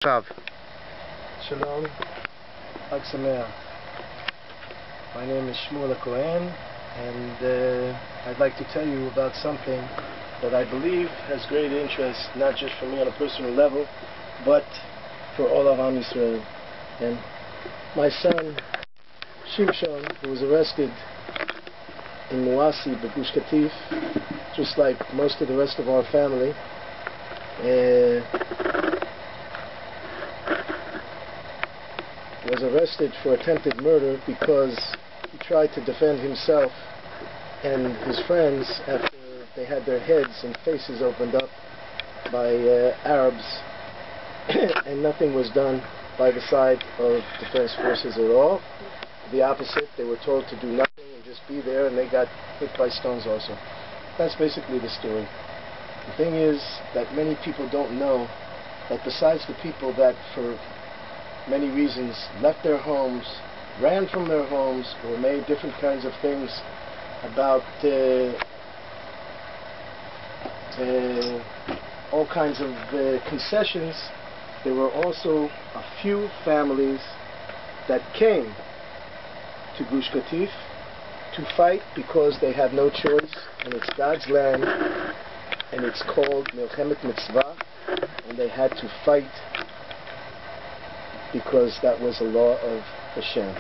Shav. Shalom, Chag Sameach. My name is Shmuel Ha-Kohen, and I'd like to tell you about something that I believe has great interest, not just for me on a personal level, but for all of Am Yisrael. And my son, Shimshon, who was arrested in Muasi, Gush Katif, just like most of the rest of our family, was arrested for attempted murder because he tried to defend himself and his friends after they had their heads and faces opened up by Arabs, and nothing was done by the side of defense forces at all. The opposite, they were told to do nothing and just be there, and they got hit by stones also. That's basically the story. The thing is that many people don't know that besides the people that for many reasons left their homes, ran from their homes, or made different kinds of things about all kinds of concessions, there were also a few families that came to Gush Katif to fight because they had no choice, and it's God's land, and it's called Milchemet Mitzvah, and they had to fight because that was a law of Hashem.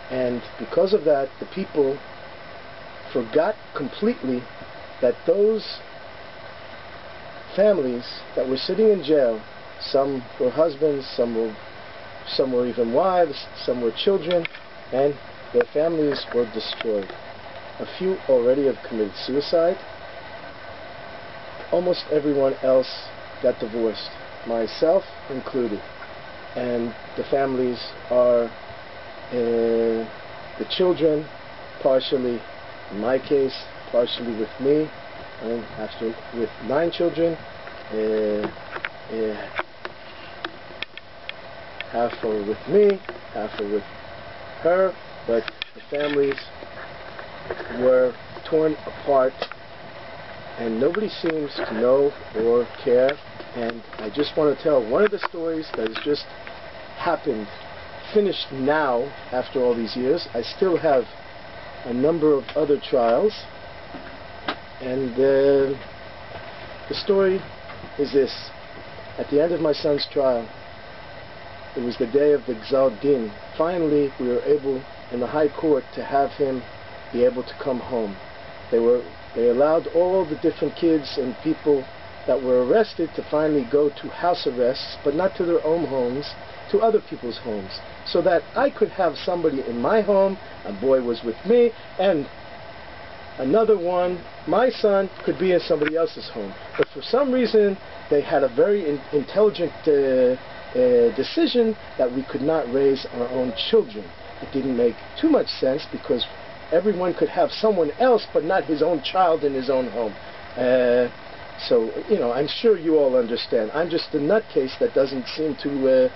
And because of that, the people forgot completely that those families that were sitting in jail, some were husbands, some were even wives, some were children, and their families were destroyed. A few already have committed suicide. Almost everyone else got divorced, myself included. And the families are the children, partially, in my case, partially with me, and actually with 9 children, half are with me, half are with her, but the families were torn apart, and nobody seems to know or care. And I just want to tell one of the stories that has just happened, finished now after all these years. I still have a number of other trials, and the story is this. At the end of my son's trial, it was the day of the Gzar Din. Finally, we were able in the High Court to have him be able to come home. They allowed all the different kids and people that were arrested to finally go to house arrests, but not to their own homes, to other people's homes, so that I could have somebody in my home, a boy was with me, and another one, my son, could be in somebody else's home. But for some reason, they had a very intelligent decision that we could not raise our own children. It didn't make too much sense because everyone could have someone else, but not his own child in his own home. So, you know, I'm sure you all understand. I'm just a nutcase that doesn't seem to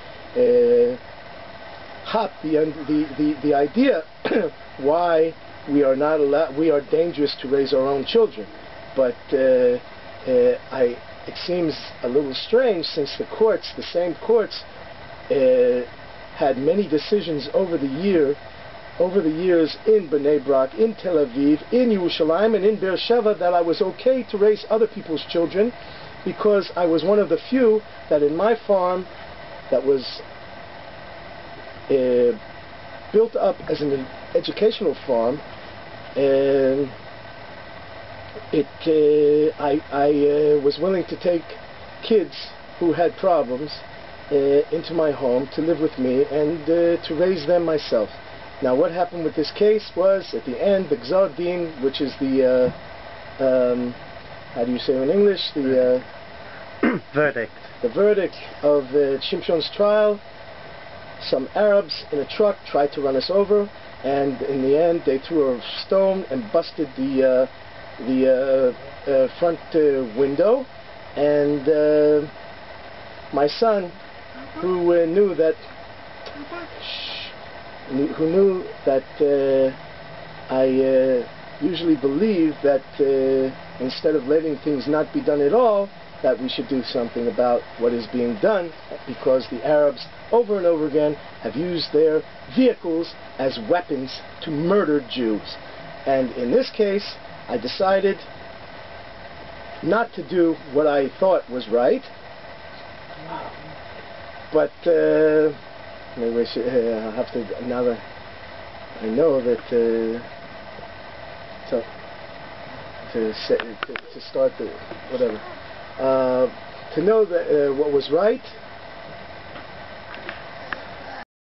hop the idea why we are not allowed, we are dangerous to raise our own children. But it seems a little strange since the courts, the same courts, had many decisions over the years in Bnei Brak, in Tel Aviv, in Yerushalayim, and in Beersheba that I was okay to raise other people's children because I was one of the few that in my farm that was built up as an educational farm, I was willing to take kids who had problems into my home to live with me and to raise them myself. Now, what happened with this case was, at the end, the Gzar Din, which is the, how do you say in English? The Verdict. The verdict of Shimshon's trial. Some Arabs in a truck tried to run us over, and in the end, they threw a stone and busted the front window. And my son, who knew that I usually believe that instead of letting things not be done at all, that we should do something about what is being done, because the Arabs over and over again have used their vehicles as weapons to murder Jews. And in this case, I decided not to do what I thought was right, but maybe I'll have to, now that I know that to start the whatever, to know that what was right